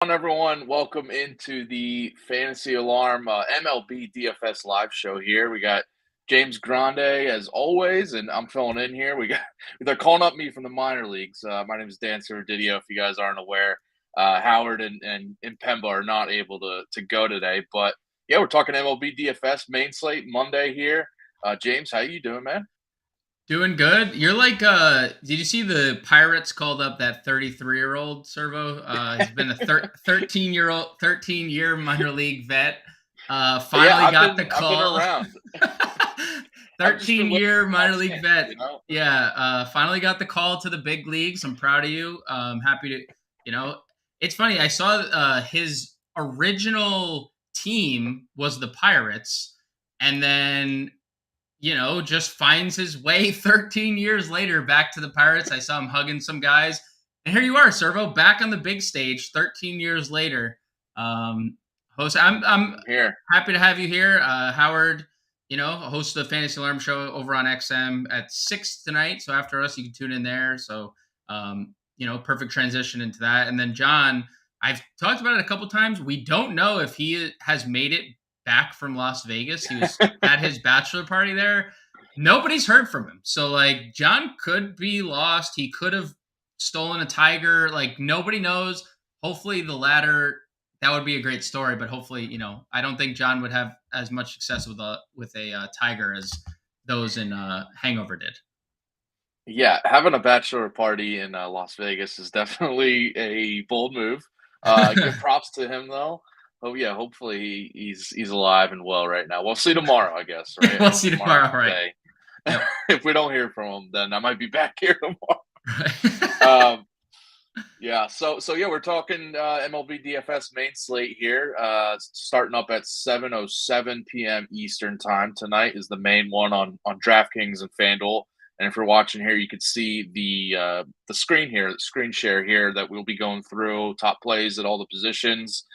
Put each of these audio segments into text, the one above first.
Everyone, welcome into the Fantasy Alarm MLB DFS live show here. We got James Grande as always, and I'm filling in here. They're calling up me from the minor leagues. My name is Dan Servodidio. If you guys aren't aware, Howard and Pemba are not able to go today, but yeah, we're talking MLB DFS main slate Monday here. James, how you doing, man? Doing good. You're like, did you see the Pirates called up that 33-year-old Servo? He's been a 13-year minor league vet. Yeah, Finally got the I've been call. around. I've just been waiting 13-year for minor that league chance, vet. you know. Yeah, finally got the call to the big leagues. I'm proud of you. Happy to, it's funny. I saw his original team was the Pirates, and then just finds his way 13 years later back to the Pirates. I saw him hugging some guys. And here you are, Servo, back on the big stage 13 years later. Host, I'm I'm here. happy to have you here. Howard, host of the Fantasy Alarm Show over on XM at 6 tonight. So after us, you can tune in there. So, perfect transition into that. And then John, I've talked about it a couple times. We don't know if he has made it back from Las Vegas. He was at his bachelor party there. Nobody's heard from him. So like John could be lost. He could have stolen a tiger. Like nobody knows. Hopefully the latter, that would be a great story, but hopefully, I don't think John would have as much success with a tiger as those in Hangover did. Yeah, having a bachelor party in Las Vegas is definitely a bold move. Give props to him though. Oh yeah, hopefully he's alive and well right now. We'll see tomorrow, I guess. Right? I We'll think see tomorrow's tomorrow, the right? day. Yep. If we don't hear from him, then I might be back here tomorrow. Right. Um, yeah, so yeah, we're talking MLB DFS main slate here. Starting up at 7:07 p.m. Eastern time tonight is the main one on DraftKings and FanDuel. And if you're watching here, you can see the screen here, the screen share here that we'll be going through top plays at all the positions.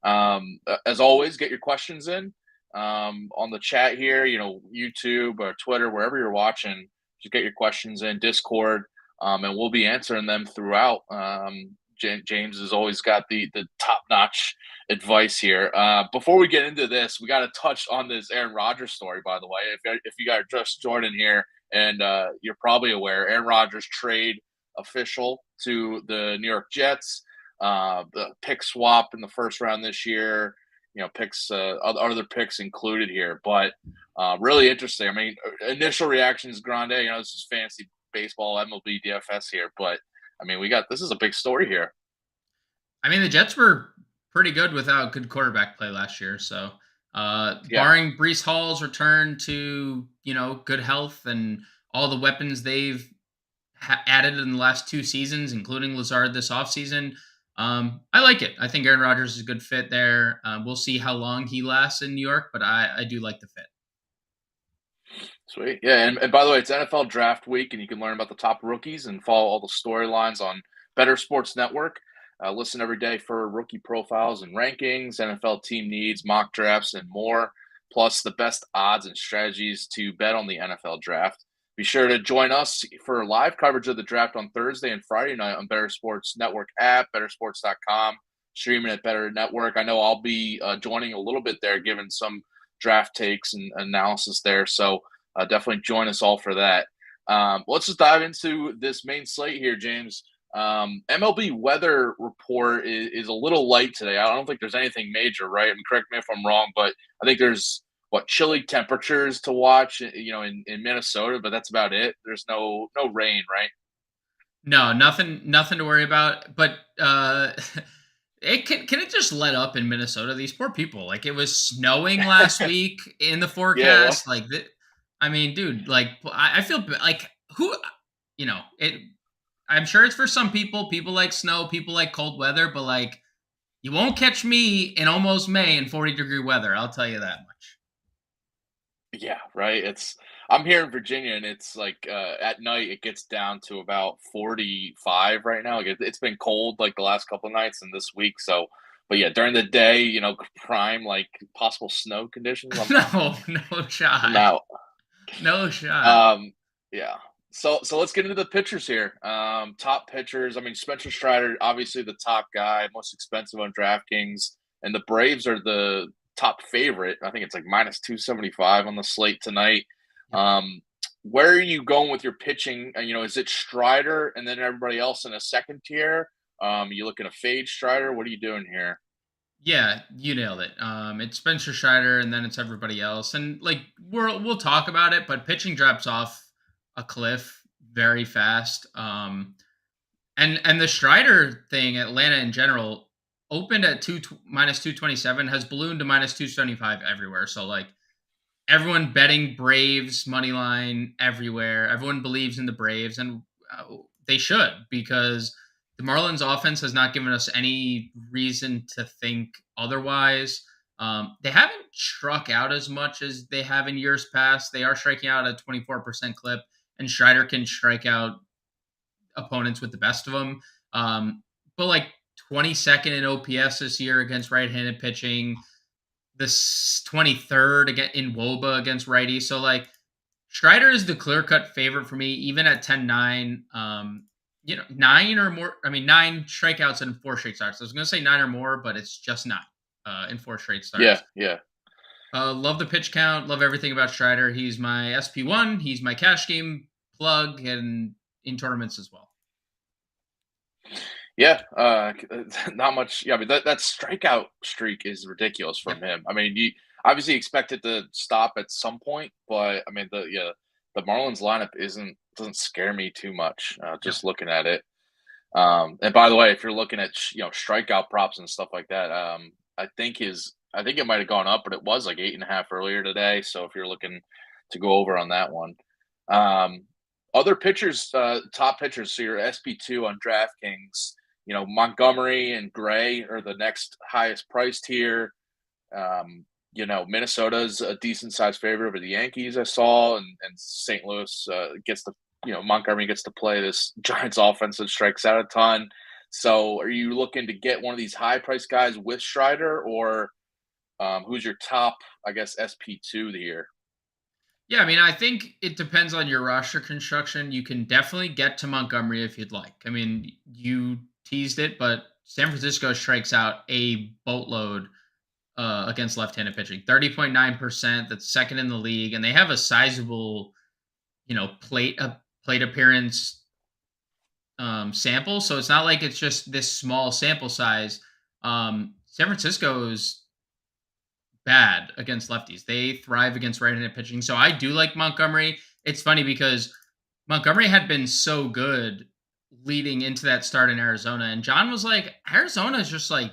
As always, get your questions in on the chat here. YouTube or Twitter, wherever you're watching, just get your questions in. Discord and we'll be answering them throughout. James has always got the top notch advice here. Before we get into this, we got to touch on this Aaron Rodgers story. By the way, if you guys are just joining here, and you're probably aware, Aaron Rodgers trade official to the New York Jets. The pick swap in the first round this year. Picks other picks included here, but really interesting. I mean, initial reactions, Grande. This is fantasy baseball, MLB DFS here, but I mean, this is a big story here. I mean, the Jets were pretty good without good quarterback play last year. So, Yeah, barring Brees Hall's return to good health and all the weapons they've added in the last 2 seasons, including Lazard this offseason, I like it. I think Aaron Rodgers is a good fit there. We'll see how long he lasts in New York, but I do like the fit. sweet. Yeah, and by the way, it's NFL draft week, and you can learn about the top rookies and follow all the storylines on Better Sports Network. Listen every day for rookie profiles and rankings, NFL team needs, mock drafts, and more, plus the best odds and strategies to bet on the NFL draft. Be sure to join us for live coverage of the draft on Thursday and Friday night on Better Sports Network app, bettersports.com, streaming at Better Network. I know I'll be joining a little bit there, giving some draft takes and analysis there. So definitely join us all for that. Let's just dive into this main slate here, James. MLB weather report is a little light today. I don't think there's anything major, right? I mean, correct me if I'm wrong, but I think there's chilly temperatures to watch, in Minnesota, but that's about it. There's no rain, right? No, nothing to worry about. But it can it just let up in Minnesota? These poor people. Like it was snowing last week in the Yeah, well, forecast. I mean, dude. Like I feel like who, it. I'm sure it's for some people. People like snow. People like cold weather. But like, you won't catch me in almost May in 40-degree weather. I'll tell you that much. yeah, right. I'm here in Virginia, and it's like at night it gets down to about 45 right now. Like it's been cold like the last couple of nights and this week. So, but yeah, during the day, prime like possible snow conditions. I'm No, no shot. out. No shot. Um, yeah. So let's get into the pitchers here. Top pitchers. I mean, Spencer Strider, obviously the top guy, most expensive on DraftKings, and the Braves are the top favorite. I think it's like minus 275 on the slate tonight. Yep. Where are you going with your pitching? Is it Strider and then everybody else in a second tier? You looking to fade Strider? What are you doing here? Yeah, you nailed it. It's Spencer Strider, and then it's everybody else, and like we'll talk about it, but pitching drops off a cliff very fast. And the Strider thing, Atlanta in general, opened at minus 227, has ballooned to minus 275 everywhere. So like everyone betting Braves money line everywhere. Everyone believes in the Braves, and they should, because the Marlins offense has not given us any reason to think otherwise. They haven't struck out as much as they have in years past. They are striking out at a 24% clip, and Strider can strike out opponents with the best of them. But like 22nd in OPS this year against right-handed pitching, this 23rd again in WOBA against righty. So like Strider is the clear-cut favorite for me, even at 10-9. Nine or more. I mean, 9 strikeouts in 4 straight starts. I was going to say 9 or more, but it's just 9 in 4 straight Yeah, starts. yeah. Love the pitch count. Love everything about Strider. He's my SP1. He's my cash game plug, and in tournaments as well. Yeah, not much. Yeah, I mean that strikeout streak is ridiculous from him. I mean, you obviously expect it to stop at some point, but I mean the Marlins lineup doesn't scare me too much. Yep. Just looking at it. And by the way, if you're looking at strikeout props and stuff like that, I think it might have gone up, but it was like 8.5 earlier today. So if you're looking to go over on that one, um, other pitchers, top pitchers, so your SP2 on DraftKings. Montgomery and Gray are the next highest priced here. Minnesota's a decent sized favorite over the Yankees, I saw, and St. Louis gets to, Montgomery gets to play this Giants offense that strikes out a ton. So are you looking to get one of these high priced guys with Strider, or who's your top, I guess, SP2 here? Yeah, I mean, I think it depends on your roster construction. You can definitely get to Montgomery if you'd like. I mean, you teased it, but San Francisco strikes out a boatload against left-handed pitching. 30.9%. That's second in the league, and they have a sizable, plate appearance sample. So it's not like it's just this small sample size. San Francisco's bad against lefties. They thrive against right-handed pitching. So I do like Montgomery. It's funny because Montgomery had been so good leading into that start in Arizona, and John was like, Arizona is just like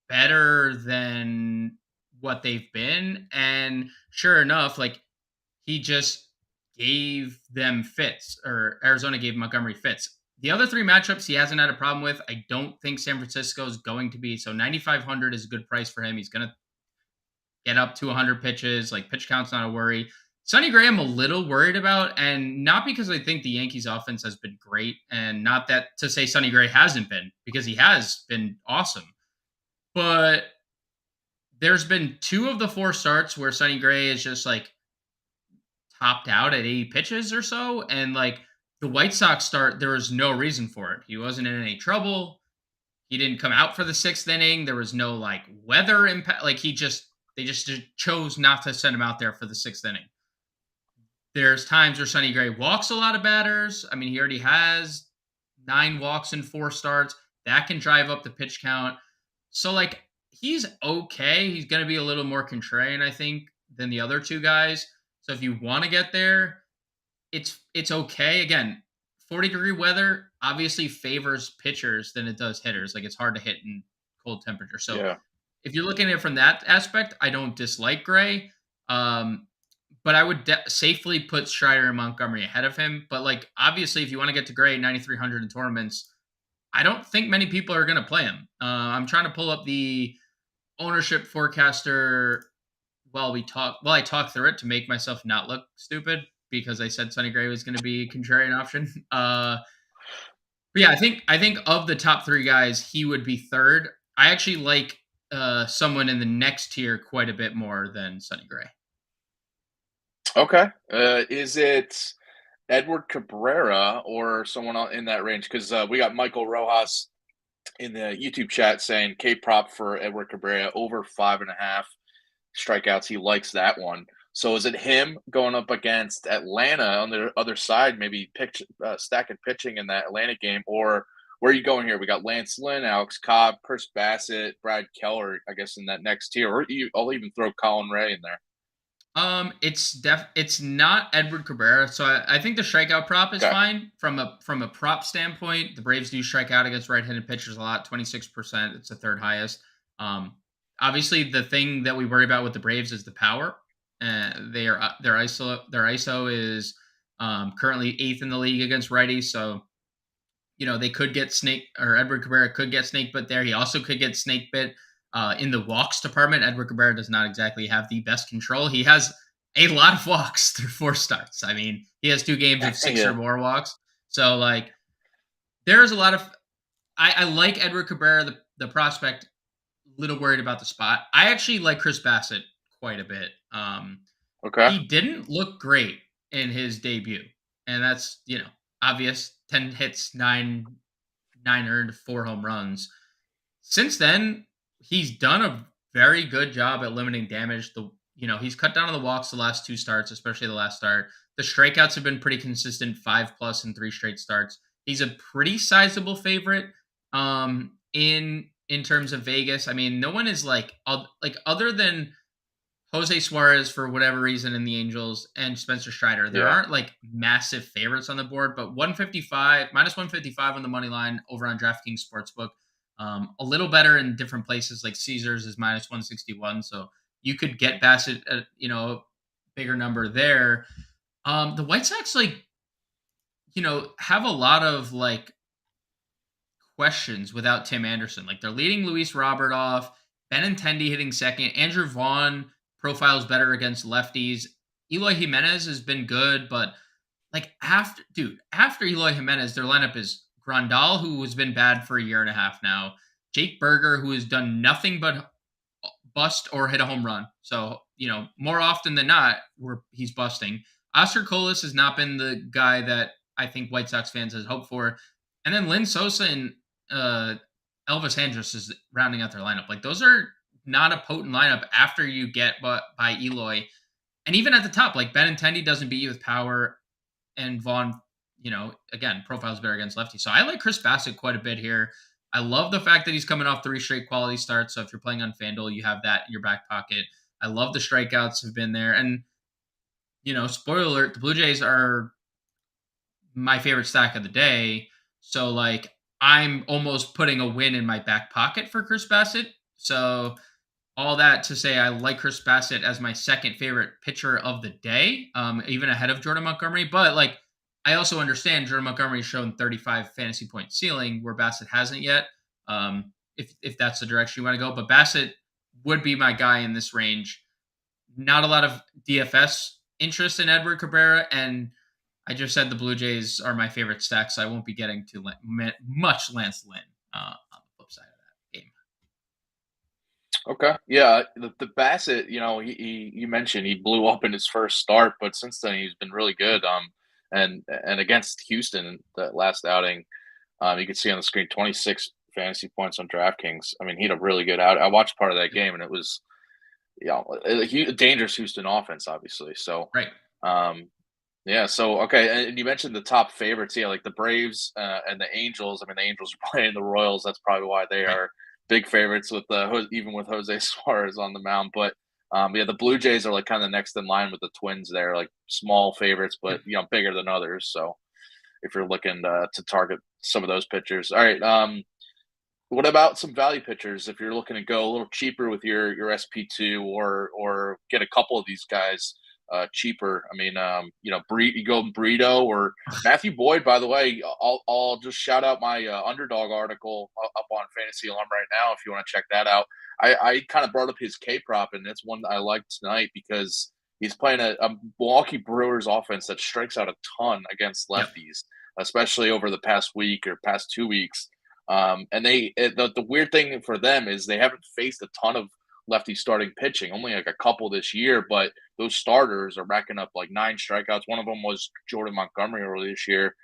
better than what they've been. And sure enough, like he just gave them fits, or Arizona gave Montgomery fits. The other 3 matchups he hasn't had a problem with. I don't think San Francisco is going to be. So 9,500 is a good price for him. He's going to get up to 100 pitches. Like pitch count's not a worry. Sonny Gray, I'm a little worried about, and not because I think the Yankees offense has been great, and not that to say Sonny Gray hasn't been, because he has been awesome. But there's been 2 of the 4 starts where Sonny Gray is just like topped out at 80 pitches or so. And like the White Sox start, there was no reason for it. He wasn't in any trouble. He didn't come out for the 6th inning. There was no like weather impact. Like they just chose not to send him out there for the 6th inning. There's times where Sonny Gray walks a lot of batters. I mean, he already has 9 walks in 4 starts. That can drive up the pitch count. So like he's okay. He's going to be a little more contrarian, I think, than the other 2 guys. So if you want to get there, it's okay. Again, 40-degree weather obviously favors pitchers than it does hitters. Like it's hard to hit in cold temperature. So Yeah. if you're looking at it from that aspect, I don't dislike Gray. But I would safely put Strider and Montgomery ahead of him. But like obviously, if you want to get to Gray 9,300 in tournaments, I don't think many people are going to play him. I'm trying to pull up the ownership forecaster while I talk through it to make myself not look stupid, because I said Sonny Gray was going to be a contrarian option. But yeah, I think of the top 3 guys, he would be third. I actually like someone in the next tier quite a bit more than Sonny Gray. Okay. Is it Edward Cabrera or someone in that range? Because we got Michael Rojas in the YouTube chat saying K prop for Edward Cabrera over 5.5 strikeouts. He likes that one. So is it him going up against Atlanta on the other side, maybe stacking pitching in that Atlanta game, or where are you going here? We got Lance Lynn, Alex Cobb, Chris Bassett, Brad Keller, I guess in that next tier, or I'll even throw Colin Ray in there. It's not Edward Cabrera, so I think the strikeout prop is Okay. fine from a prop standpoint. The Braves do strike out against right-handed pitchers a lot, 26%. It's the third highest. Um, Obviously, the thing that we worry about with the Braves is the power. Their ISO is currently eighth in the league against righties, so they could get snake, or Edward Cabrera could get snake bit there. He also could get snake bit in the walks department. Edward Cabrera does not exactly have the best control. He has a lot of walks through 4 starts. I mean, he has 2 games of 6 or Yeah. more walks. So like, there's a lot of. I like Edward Cabrera, the prospect. Little worried about the spot. I actually like Chris Bassett quite a bit. Okay. He didn't look great in his debut, and that's obvious. 10 hits, nine earned, 4 home runs. Since then, he's done a very good job at limiting damage. He's cut down on the walks the last 2 starts, especially the last start. The strikeouts have been pretty consistent, 5+ in 3 straight starts. He's a pretty sizable favorite in terms of Vegas. I mean, no one is like other than Jose Suarez for whatever reason in the Angels and Spencer Strider. There Yeah. aren't like massive favorites on the board, but 155 minus 155 on the money line over on DraftKings Sportsbook. A little better in different places, like Caesars is minus 161, so you could get Bassett at bigger number there. The White Sox have a lot of questions without Tim Anderson. Like they're leading Luis Robert off, Benintendi hitting second, Andrew Vaughn profiles better against lefties. Eloy Jimenez has been good, but after Eloy Jimenez, their lineup is Grandal, who has been bad for a year and a half now, Jake Berger, who has done nothing but bust or hit a home run. So, more often than not, he's busting. Oscar Colas has not been the guy that I think White Sox fans has hoped for. And then Lynn Sosa and Elvis Andrus is rounding out their lineup. Like those are not a potent lineup after you get by Eloy. And even at the top, like Benintendi doesn't beat you with power, and Vaughn, again, profiles better against lefties. So I like Chris Bassett quite a bit here. I love the fact that he's coming off 3 straight quality starts. So if you're playing on FanDuel, you have that in your back pocket. I love the strikeouts have been there. And, spoiler alert, the Blue Jays are my favorite stack of the day. So I'm almost putting a win in my back pocket for Chris Bassett. So all that to say, I like Chris Bassett as my second favorite pitcher of the day, even ahead of Jordan Montgomery. But I also understand Jordan Montgomery's shown 35 fantasy point ceiling where Bassett hasn't yet. If that's the direction you want to go, but Bassett would be my guy in this range. Not a lot of DFS interest in Edward Cabrera, and I just said the Blue Jays are my favorite stack, so I won't be getting to much Lance Lynn on the flip side of that game. Okay. Yeah. The Bassett, you mentioned he blew up in his first start, but since then he's been really good. And against Houston, that last outing, you can see on the screen 26 fantasy points on DraftKings. I mean, he had a really good out. I watched part of that game, and it was, a dangerous Houston offense, obviously. So, Right. Yeah. So, okay. And you mentioned the top favorites. Yeah. Like the Braves and the Angels. I mean, the Angels are playing the Royals. That's probably why they Right. are big favorites with even with Jose Suarez on the mound. But the Blue Jays are kind of next in line with the Twins. They're small favorites, but bigger than others. So if you're looking to target some of those pitchers, all right. What about some value pitchers? If you're looking to go a little cheaper with your SP2 or get a couple of these guys cheaper. I mean, you go Burrito or Matthew Boyd. By the way, I'll just shout out my underdog article up on Fantasy Alarm right now if you want to check that out. I kind of brought up his K prop, and it's one that I like tonight because he's playing a Milwaukee Brewers offense that strikes out a ton against lefties, especially over the past week or past 2 weeks. And the weird thing for them is they haven't faced a ton of lefty starting pitching. Only like a couple this year, but those starters are racking up like 9 strikeouts. One of them was Jordan Montgomery earlier this year.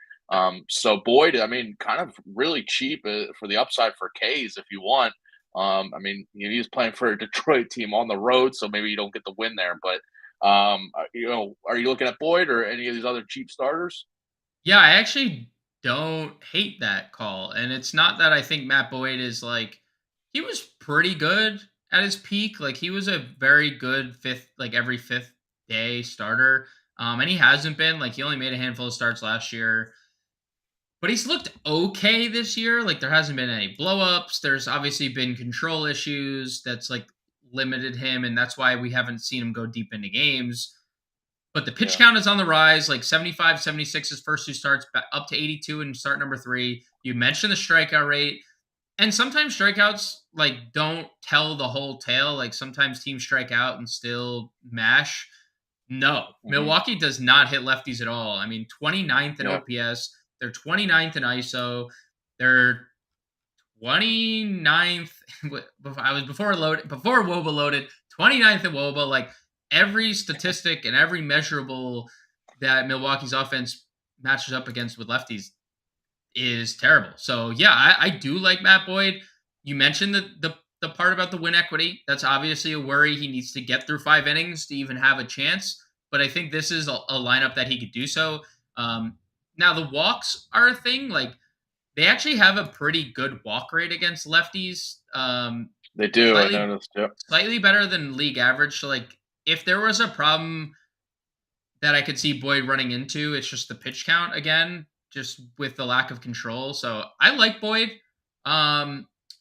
So Boyd, I mean, kind of really cheap for the upside for K's if you want. I mean, he's playing for a Detroit team on the road, so maybe you don't get the win there. But are you looking at Boyd or any of these other cheap starters? Yeah, I actually don't hate that call. And it's not that I think Matt Boyd is like, he was pretty good at his peak. Like, he was a very good fifth, like every fifth day starter. And he hasn't been like, he only made a handful of starts last year, but he's looked okay this year. Like, there hasn't been any blowups. There's obviously been control issues that's like limited him. And that's why we haven't seen him go deep into games. But the pitch Yeah. count is on the rise, like 75, 76 his first two starts, up to 82 in start number 3. You mentioned the strikeout rate. And sometimes strikeouts like don't tell the whole tale. Like, sometimes teams strike out and still mash. No, Hmm. Milwaukee does not hit lefties at all. I mean, 29th in Yeah. OPS. They're 29th in ISO. They're 29th. I was before Woba loaded, 29th in Woba. Like, every statistic and every measurable that Milwaukee's offense matches up against with lefties is terrible. So yeah, I do like Matt Boyd. You mentioned the part about the win equity. That's obviously a worry. He needs to get through 5 innings to even have a chance. But I think this is a lineup that he could do so. Now the walks are a thing. Like, they actually have a pretty good walk rate against lefties. They do. I Slightly noticed. Yep. slightly better than league average. So like, if there was a problem that I could see Boyd running into, it's just the pitch count again, just with the lack of control. So I like Boyd.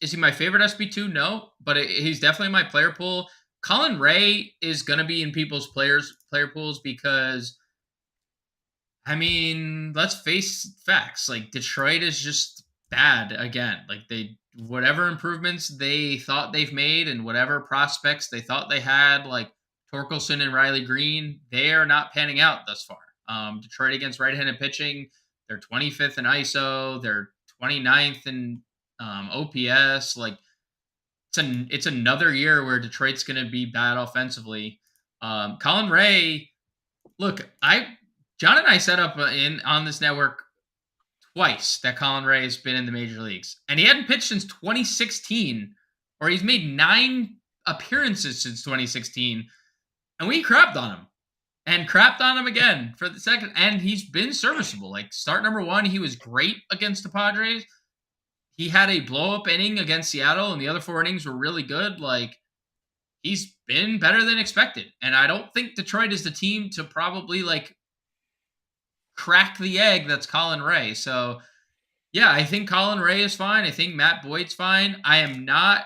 Is he my favorite SB2? No, but he's definitely my player pool. Colin Ray is going to be in people's player pools because, I mean, let's face facts. Like, Detroit is just bad again. Like, whatever improvements they thought they've made and whatever prospects they thought they had, like Torkelson and Riley Green, they are not panning out thus far. Detroit against right-handed pitching, they're 25th in ISO, they're 29th in OPS. Like, it's another year where Detroit's going to be bad offensively. Colin Ray, look, John and I set up on this network twice that Colin Ray has been in the major leagues, and he hadn't pitched since 2016, or he's made 9 appearances since 2016, and we crapped on him and crapped on him again for the second, and he's been serviceable. Like, start number 1, he was great against the Padres. He had a blow up inning against Seattle, and the other 4 innings were really good. Like, he's been better than expected, and I don't think Detroit is the team to probably like crack the egg that's Colin Ray. So yeah, I think Colin Ray is fine. I think Matt Boyd's fine. I am not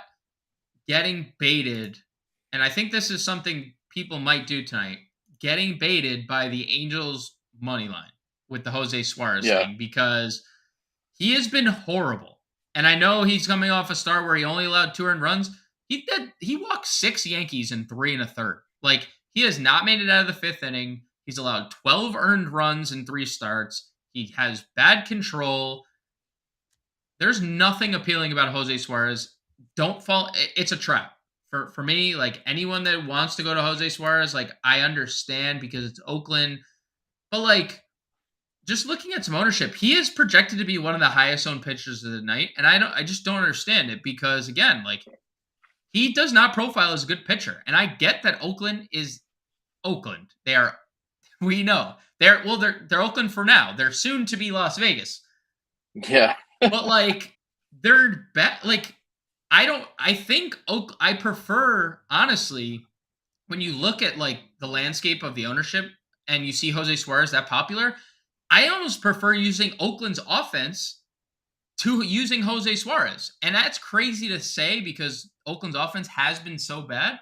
getting baited, and I think this is something people might do tonight. Getting baited by the Angels money line with the Jose Suarez Yeah. thing, because he has been horrible. And I know he's coming off a start where he only allowed 2 earned runs. He walked 6 Yankees in 3 1/3. Like, he has not made it out of the 5th inning. He's allowed 12 earned runs in 3 starts. He has bad control. There's nothing appealing about Jose Suarez. Don't fall. It's a trap for me. Like, anyone that wants to go to Jose Suarez, like, I understand because it's Oakland, but like, just looking at some ownership, he is projected to be one of the highest owned pitchers of the night, and I just don't understand it because, again, like, he does not profile as a good pitcher, and I get that Oakland is Oakland. They are, we know they're Oakland for now. They're soon to be Las Vegas. Yeah. But like, they're like, I think I prefer, honestly, when you look at like the landscape of the ownership and you see Jose Suarez that popular, I almost prefer using Oakland's offense to using Jose Suarez. And that's crazy to say because Oakland's offense has been so bad.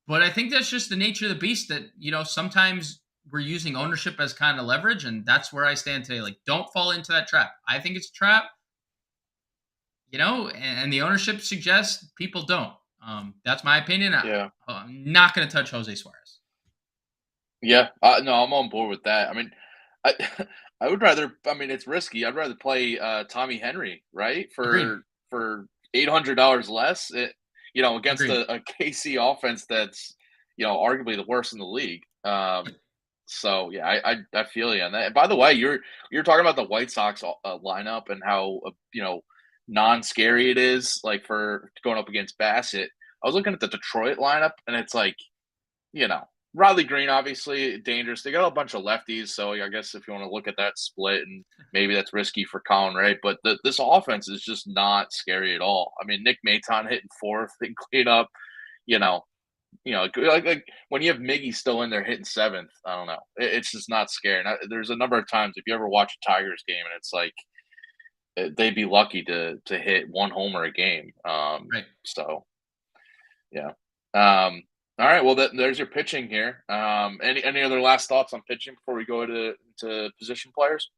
But I think that's just the nature of the beast that, sometimes we're using ownership as kind of leverage. And that's where I stand today. Like, don't fall into that trap. I think it's a trap, and the ownership suggests people don't. That's my opinion. Yeah. I'm not going to touch Jose Suarez. Yeah. No, I'm on board with that. I mean, I I would rather. I mean, it's risky. I'd rather play Tommy Henry, right? Agreed. For $800 less. against Agreed. a KC offense that's, arguably the worst in the league. Yep. So yeah, I feel you on that. And by the way, you're talking about the White Sox lineup and how non-scary it is, like for going up against Bassett. I was looking at the Detroit lineup, and it's like, you know, Riley Green obviously dangerous. They got a bunch of lefties, so I guess if you want to look at that split, and maybe that's risky for Colin Ray, but this offense is just not scary at all. I mean, Nick Maton hitting fourth and clean up, you know, like when you have Miggy still in there hitting seventh, I don't know. It's just not scary. And there's a number of times if you ever watch a Tigers game, and it's like they'd be lucky to hit one homer a game. Right. So yeah. All right. Well, there's your pitching here. Any other last thoughts on pitching before we go to position players?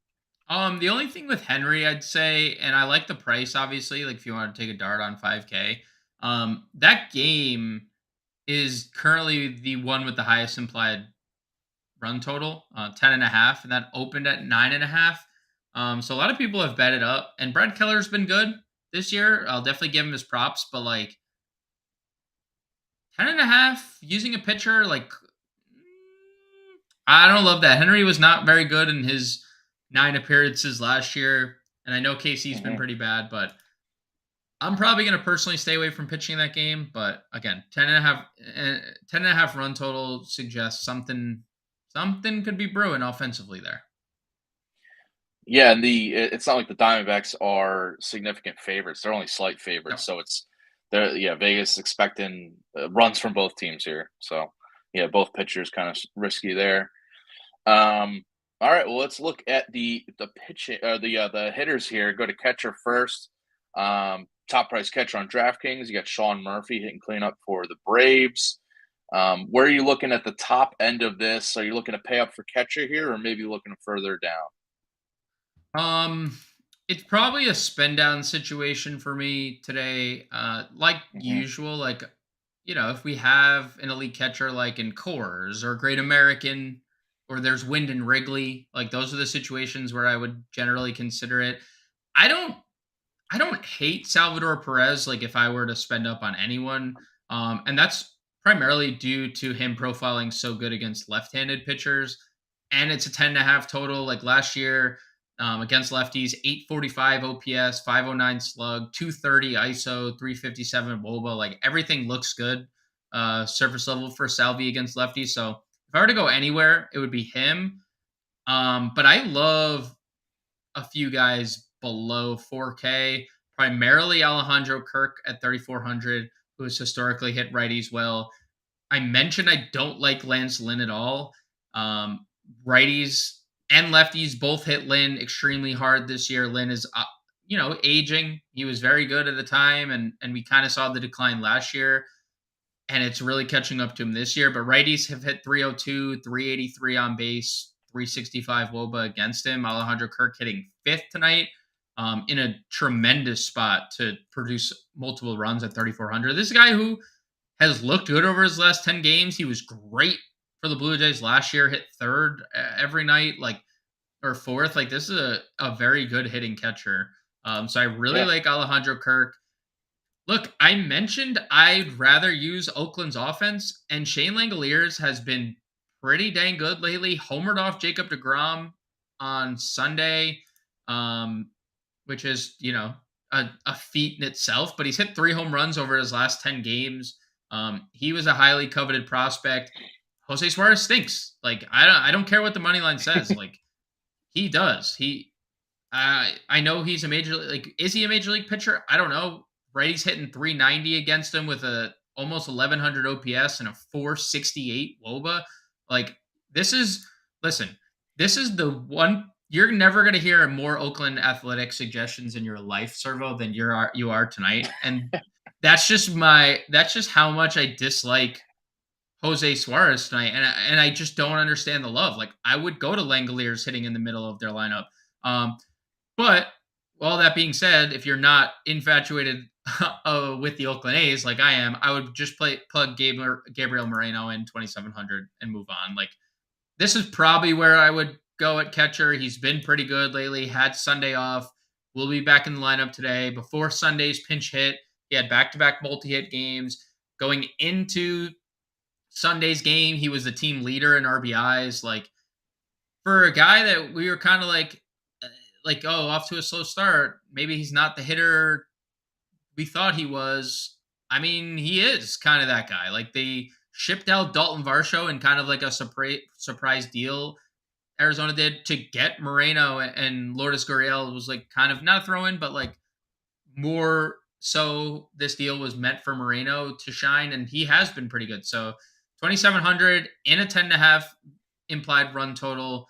The only thing with Henry, I'd say, and I like the price, obviously, like if you want to take a dart on 5K, that game is currently the one with the highest implied run total, 10.5, and that opened at 9.5. So a lot of people have bet it up, and Brad Keller's been good this year. I'll definitely give him his props, but like 10.5 using a pitcher, like I don't love that. Henry was not very good in his 9 appearances last year, and I know KC's been Hmm. pretty bad, but I'm probably going to personally stay away from pitching that game. But again, 10.5 run total suggests something could be brewing offensively there. Yeah, and it's not like the Diamondbacks are significant favorites. They're only slight No. favorites, so Vegas expecting runs from both teams here. So yeah, both pitchers kind of risky there. All right, well, let's look at the pitching the hitters here. Go to catcher first. Top price catcher on DraftKings. You got Sean Murphy hitting cleanup for the Braves. Where are you looking at the top end of this? Are you looking to pay up for catcher here, or maybe looking further down? Um, it's probably a spend down situation for me today. Like Hmm. usual, like if we have an elite catcher like in Coors or Great American, or there's Wind and Wrigley, like those are the situations where I would generally consider it. I don't I don't hate Salvador Perez, like if I were to spend up on anyone. And that's primarily due to him profiling so good against left-handed pitchers. And it's a 10.5 total. Like last year, against lefties, 845 OPS, 509 slug, 230 ISO, 357 WOBA. Like everything looks good, surface level for Salvi against lefties. So if I were to go anywhere, it would be him. But I love a few guys below 4K, primarily Alejandro Kirk at 3,400, who has historically hit righties well. I mentioned I don't like Lance Lynn at all. Um, Righties and lefties both hit Lynn extremely hard this year. Lynn is, aging. He was very good at the time, and we kind of saw the decline last year, and it's really catching up to him this year. But righties have hit 302, 383 on base, 365 WOBA against him. Alejandro Kirk hitting fifth tonight, in a tremendous spot to produce multiple runs at 3,400. This guy who has looked good over his last 10 games. He was great for the Blue Jays last year, hit third every night, like, or fourth. Like, this is a very good hitting catcher. So I really Yeah. like Alejandro Kirk. Look, I mentioned I'd rather use Oakland's offense, and Shane Langoliers has been pretty dang good lately. Homered off Jacob DeGrom on Sunday, um, which is, a feat in itself, but he's hit 3 home runs over his last 10 games. He was a highly coveted prospect. Jose Suarez stinks. Like, I don't care what the money line says. Like, he does. I know he's a is he a major league pitcher? I don't know. Brady's hitting 390 against him with a almost 1100 OPS and a 468 WOBA. Like, this is listen, this is the one you're never going to hear more Oakland Athletic suggestions in your life, Servo, than you are tonight. And that's just how much I dislike Jose Suarez tonight, and I just don't understand the love. Like, I would go to Langoliers hitting in the middle of their lineup. But all that being said, if you're not infatuated with the Oakland A's like I am, I would just plug Gabriel Moreno in 2,700 and move on. Like, this is probably where I would go at catcher. He's been pretty good lately. Had Sunday off. Will be back in the lineup today. Before Sunday's pinch hit, He had back-to-back multi-hit games. Going into Sunday's game, he was the team leader in RBIs. Like, for a guy that we were kind of like, oh, off to a slow start, maybe he's not the hitter we thought he was. I mean, he is kind of that guy. Like, they shipped out Dalton Varsho in kind of like a surprise deal. Arizona did to get Moreno, and Lourdes Gurriel was like kind of not a throw in, but like more so this deal was meant for Moreno to shine, and he has been pretty good. So 2,700 in a 10.5 implied run total.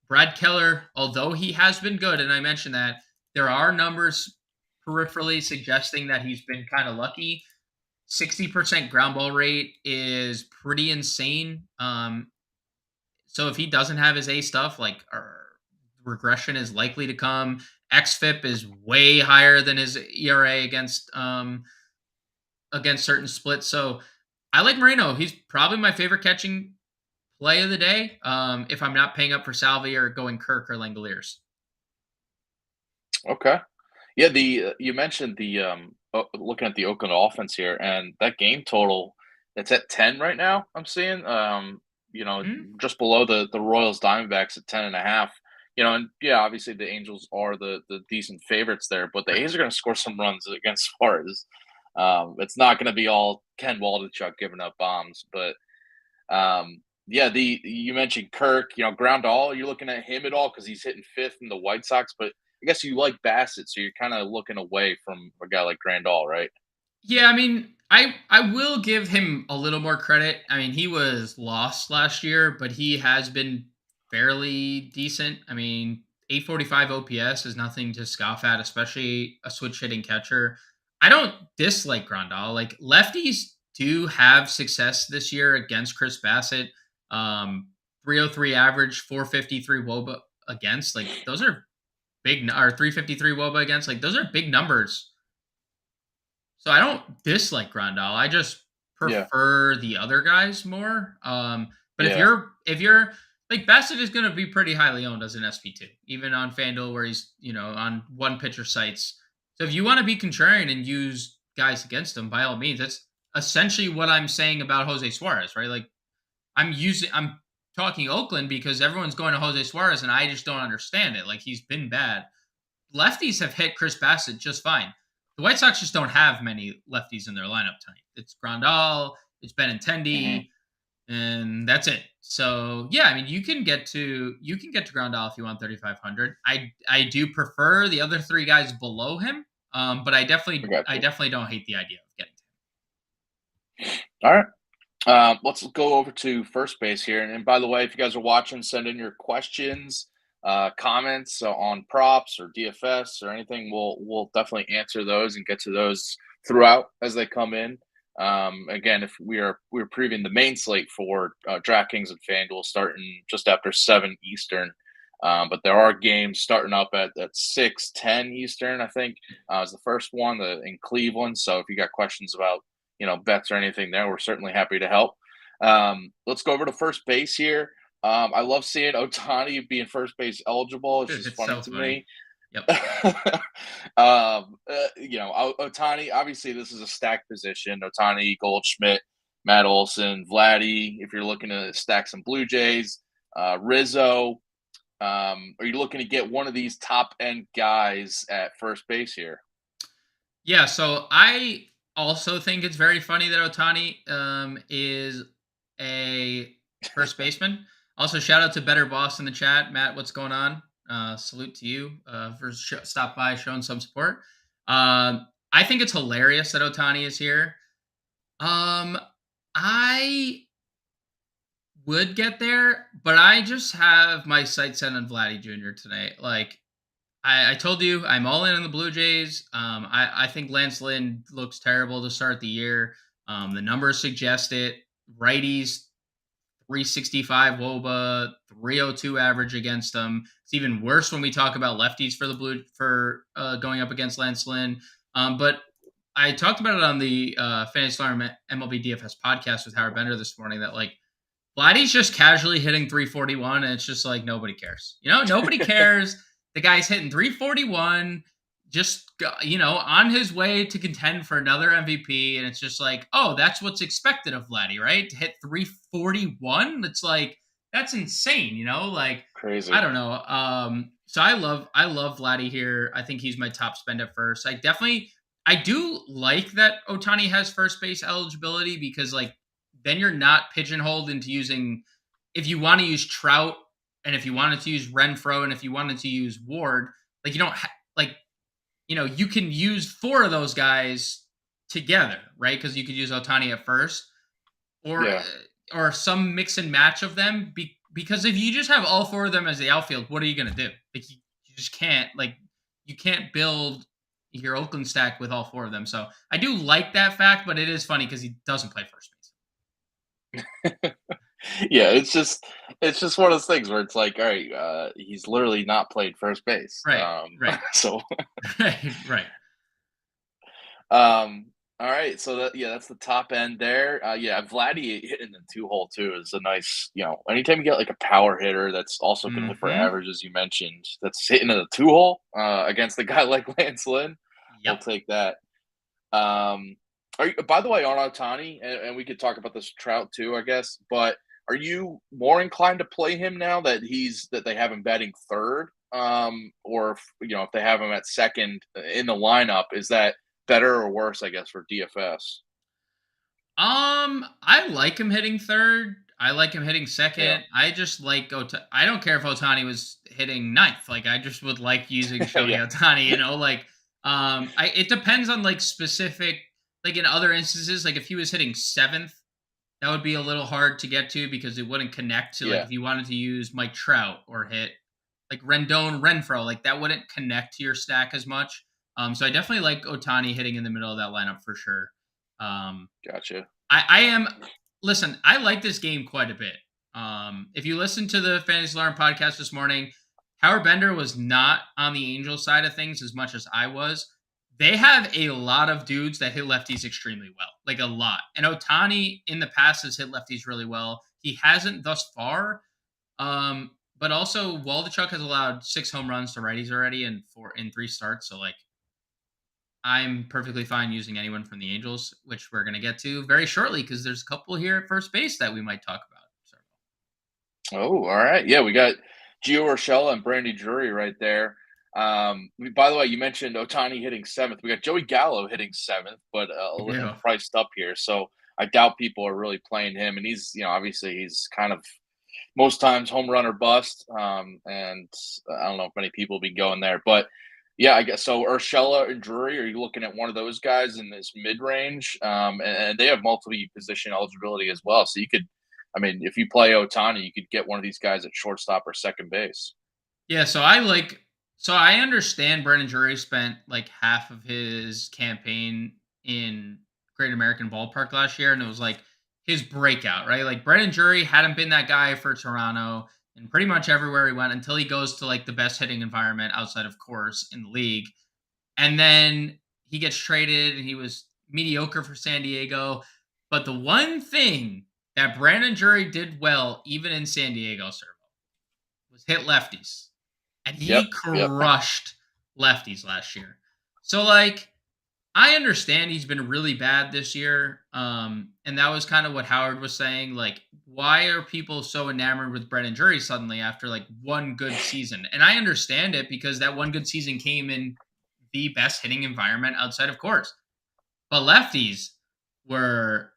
Brad Keller, although he has been good, and I mentioned that, there are numbers peripherally suggesting that he's been kind of lucky. 60% ground ball rate is pretty insane. So if he doesn't have his A stuff, like, regression is likely to come. XFIP is way higher than his ERA against certain splits. So I like Moreno. He's probably my favorite catching play of the day. If I'm not paying up for Salvi or going Kirk or Langoliers. Okay. Yeah, you mentioned looking at the Oakland offense here, and that game total, it's at 10 right now. I'm seeing, Mhm. just below the Royals Diamondbacks at 10.5. And yeah, obviously the Angels are the decent favorites there, but the Right. A's are going to score some runs against Suarez. It's not going to be all Ken Waldichuk giving up bombs, but yeah, the you mentioned Kirk, ground all. You're looking at him at all because he's hitting fifth in the White Sox, but I guess you like Bassett, so you're kind of looking away from a guy like Grandal, right? Yeah, I mean, I will give him a little more credit. I mean, he was lost last year, but he has been fairly decent. I mean, 845 OPS is nothing to scoff at, especially a switch hitting catcher. I don't dislike Grandal. Like, lefties do have success this year against Chris Bassett. 303 average, 453 WOBA against. Like, those are or 353 WOBA against. Like, those are big numbers. So I don't dislike Grandal. I just Yeah, prefer the other guys more. But if yeah, you're like, Bassett is going to be pretty highly owned as an SP2, even on FanDuel where he's on one pitcher sites. So if you want to be contrarian and use guys against him, by all means, that's essentially what I'm saying about Jose Suarez, right? Like, I'm talking Oakland because everyone's going to Jose Suarez, and I just don't understand it. Like, he's been bad. Lefties have hit Chris Bassett just fine. The White Sox just don't have many lefties in their lineup tonight. It's Grandal, it's hmm Benintendi, and that's it. So yeah, I mean, you can get to Grandal if you want 3,500. I do prefer the other three guys below him, but I I definitely got I you. definitely don't hate the idea of getting to All right. Let's go over to first base here. And by the way, if you guys are watching, send in your questions, comments on props or DFS or anything. We'll definitely answer those and get to those throughout as they come in. Again, if we're previewing the main slate for DraftKings and FanDuel starting just after 7 Eastern. But there are games starting up at 6:10 Eastern, I think, is the first one in Cleveland. So if you got questions about bets or anything there, we're certainly happy to help. Let's go over to first base here. I love seeing Otani being first base eligible. It's him. just It's funny so to funny. me. Yep. Otani, obviously, this is a stacked position. Otani, Goldschmidt, Matt Olson, Vladdy, if you're looking to stack some Blue Jays, Rizzo. Are you looking to get one of these top end guys at first base here? Yeah, so I also think it's very funny that Otani is a first baseman. Also, shout out to Better Boss in the chat. Matt, what's going on? Salute to you for stop by, showing some support. I think it's hilarious that Otani is here. Um, I would get there, but I just have my sights set on Vladdy Jr. tonight. Like, I told you, I'm all in on the Blue Jays. I think Lance Lynn looks terrible to start the year. The numbers suggest it. Righties, 365 WOBA, 302 average against them. It's even worse when we talk about lefties for the Blue for going up against Lance Lynn. But I talked about it on the Fantasy Alarm MLB DFS podcast with Howard Bender this morning that, like, Vladdy's just casually hitting 341, and it's just like nobody cares. Nobody cares. The guy's hitting 341. on his way to contend for another MVP, and it's just like, oh, that's what's expected of Vladdy, right? To hit 341, it's like that's insane, like I Crazy. don't know. So I love Vladdy here. I think he's my top spend at first. I do like that Otani has first base eligibility because like then you're not pigeonholed into using if you want to use Trout and if you wanted to use Renfro and if you wanted to use Ward, like you don't like you can use four of those guys together, right? Because you could use Otani at first, or Yeah. some mix and match of them. Because if you just have all four of them as the outfield, what are you going to do? Like you just can't you can't build your Oakland stack with all four of them. So I do like that fact, but it is funny because he doesn't play first base. Yeah, it's just one of those things where it's like, all right, he's literally not played first base. Right, right, So right, right. all right, so that's the top end there. Yeah, Vladdy hitting the two hole too is a nice, anytime you get like a power hitter that's also can hit for Hmm. average, as you mentioned, that's hitting in the two hole against a guy like Lance Lynn, we'll Yep. take that. Are you, by the way, on Otani, and we could talk about this Trout too, I guess, but are you more inclined to play him now that they have him batting third? Or if they have him at second in the lineup, is that better or worse, I guess, for DFS? I like him hitting third. I like him hitting Yeah. second. I just like I don't care if Otani was hitting ninth. Like I just would like using Yeah. Shohei Otani. Like it depends on like specific. Like in other instances, like if he was hitting seventh, that would be a little hard to get to because it wouldn't connect to like Yeah. if you wanted to use Mike Trout or hit like Rendon, Renfro, like that wouldn't connect to your stack as much. So I definitely like Otani hitting in the middle of that lineup for sure. Um, Gotcha. I am listen, I like this game quite a bit. If you listen to the Fantasy Alarm podcast this morning, Howard Bender was not on the Angels side of things as much as I was. They have a lot of dudes that hit lefties extremely well, like a lot. And Otani in the past has hit lefties really well. He hasn't thus far. But also Waldachuk has allowed 6 home runs to righties already in 3 starts. So like I'm perfectly fine using anyone from the Angels, which we're going to get to very shortly because there's a couple here at first base that we might talk about. So, Oh, all right. Yeah, we got Gio Urshela and Brandy Drury right there. By the way, you mentioned Otani hitting seventh. We got Joey Gallo hitting seventh, but we and do. priced up here. So I doubt people are really playing him. And he's, obviously he's kind of most times home run or bust. And I don't know if many people will be going there, but yeah, I guess so. Urshela and Drury, are you looking at one of those guys in this mid range? And they have multiple position eligibility as well. So you could, I mean, if you play Otani, you could get one of these guys at shortstop or second base. Yeah, so I understand Brennan Drury spent like half of his campaign in Great American Ballpark last year, and it was like his breakout, right? Like Brennan Drury hadn't been that guy for Toronto and pretty much everywhere he went until he goes to like the best hitting environment outside of course in the league. And then he gets traded and he was mediocre for San Diego. But the one thing that Brandon Drury did well, even in San Diego, Servo, was hit lefties. And Yep. he Yep. crushed lefties last year. So, like, I understand he's been really bad this year. And that was kind of what Howard was saying. Like, why are people so enamored with Brandon Drury suddenly after like one good season? And I understand it because that one good season came in the best hitting environment outside of course. But lefties were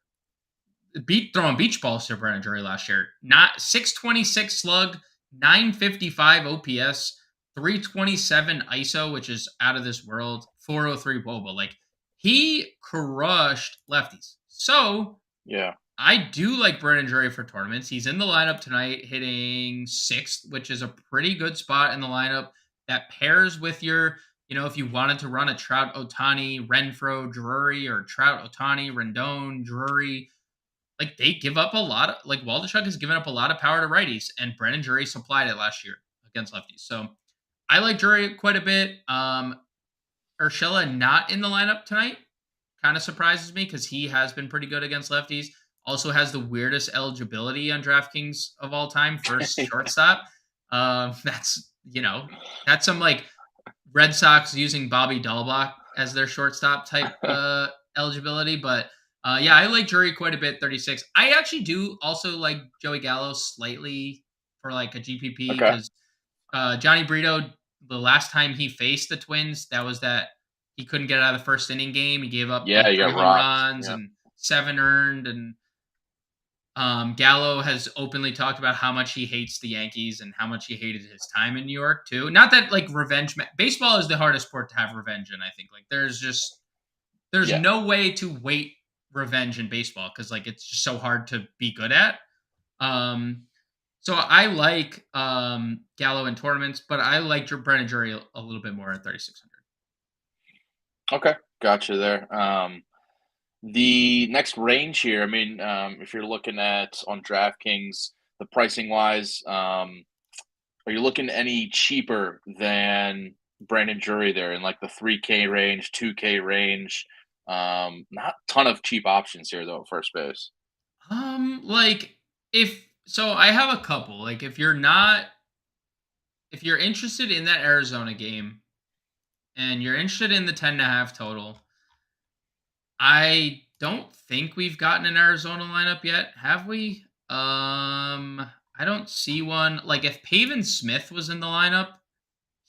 throwing beach balls to Brandon Drury last year. Not 626 slug, 955 OPS, 327 ISO, which is out of this world, 403 Boba. Like he crushed lefties. So Yeah. I do like Brandon Drury for tournaments. He's in the lineup tonight, hitting sixth, which is a pretty good spot in the lineup that pairs with your, if you wanted to run a Trout Otani, Renfro, Drury, or Trout Otani, Rendon, Drury, like they give up a lot of like Waldachuk has given up a lot of power to righties, and Brandon Drury supplied it last year against lefties. So I like Drury quite a bit. Urshela not in the lineup tonight kind of surprises me because he has been pretty good against lefties. Also has the weirdest eligibility on DraftKings of all time, first shortstop. That's that's some like Red Sox using Bobby Dahlbach as their shortstop type eligibility. But yeah, I like Drury quite a bit, 36. I actually do also like Joey Gallo slightly for like a GPP Okay. because Johnny Brito, the last time he faced the Twins, that he couldn't get out of the first inning game. He gave up Yeah, like you three got home rocked. runs Yeah. and 7 earned. And Gallo has openly talked about how much he hates the Yankees and how much he hated his time in New York too. Not that like baseball is the hardest sport to have revenge in. I think like there's Yeah. no way to weight revenge in baseball because like it's just so hard to be good at. Um, so I like Gallo in tournaments, but I like Brennan Jury a little bit more at 3,600. Okay. Gotcha there. The next range here, I mean, if you're looking at on DraftKings, the pricing wise, are you looking any cheaper than Brandon Drury there in like the 3K range, 2K range? Not a ton of cheap options here though at first base. Like if so, I have a couple. Like if you're interested in that Arizona game and you're interested in the 10.5 total, I don't think we've gotten an Arizona lineup yet, have we? I don't see one. Like if Pavin Smith was in the lineup,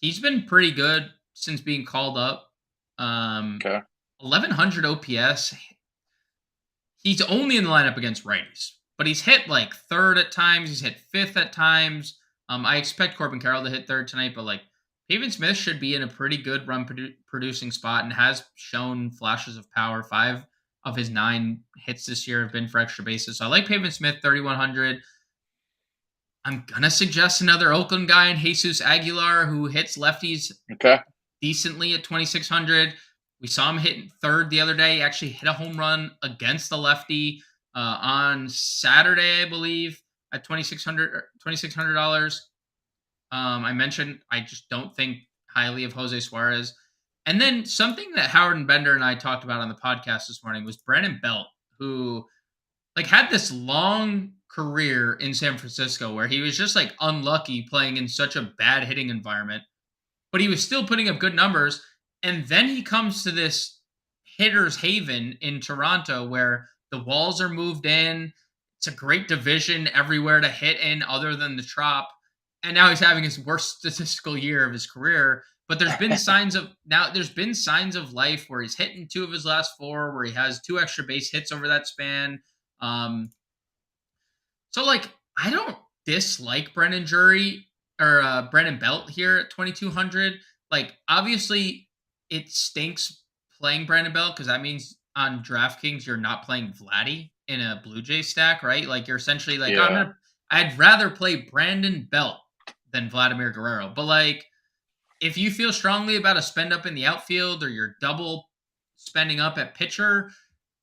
he's been pretty good since being called up. Um, Okay. 1100 OPS. He's only in the lineup against righties, but he's hit like third at times. He's hit fifth at times. I expect Corbin Carroll to hit third tonight, but like Pavin Smith should be in a pretty good run producing spot and has shown flashes of power. 5 of his 9 hits this year have been for extra bases. So I like Pavin Smith, 3,100. I'm gonna suggest another Oakland guy in Jesus Aguilar who hits lefties Okay. decently at 2,600. We saw him hit third the other day. He actually hit a home run against the lefty on Saturday, I believe, at $2,600. I mentioned I just don't think highly of Jose Suarez. And then something that Howard and Bender and I talked about on the podcast this morning was Brandon Belt, who like had this long career in San Francisco where he was just like unlucky playing in such a bad hitting environment, but he was still putting up good numbers. And then he comes to this hitter's haven in Toronto where the walls are moved in. It's a great division everywhere to hit in other than the Trop. And now he's having his worst statistical year of his career. But there's been signs of life where he's hitting 2 of his last 4, where he has 2 extra base hits over that span. Um, so like I don't dislike Brennan Jury or Brennan Belt here at 2,200. Like obviously it stinks playing Brandon Belt because that means on DraftKings you're not playing Vladdy in a Blue Jay stack, right? Like you're essentially like, Yeah. I'd rather play Brandon Belt than Vladimir Guerrero. But like if you feel strongly about a spend up in the outfield or you're double spending up at pitcher,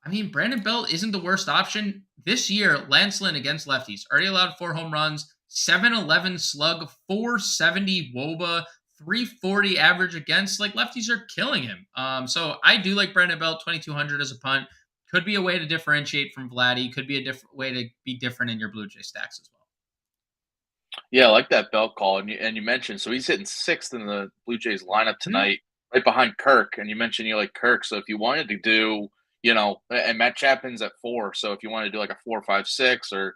I mean, Brandon Belt isn't the worst option. This year, Lance Lynn against lefties already allowed 4 home runs, 711 slug, 470 WOBA, 340 average against. Like lefties are killing him. So I do like Brandon Belt, 2,200 as a punt. Could be a way to differentiate from Vladdy. Could be a different way to be different in your Blue Jay stacks as well. Yeah, I like that Belt call. And you mentioned so he's hitting sixth in the Blue Jays lineup tonight, right behind Kirk. And you mentioned you like Kirk. So if you wanted to do, and Matt Chapman's at 4. So if you want to do like a 4-5-6 or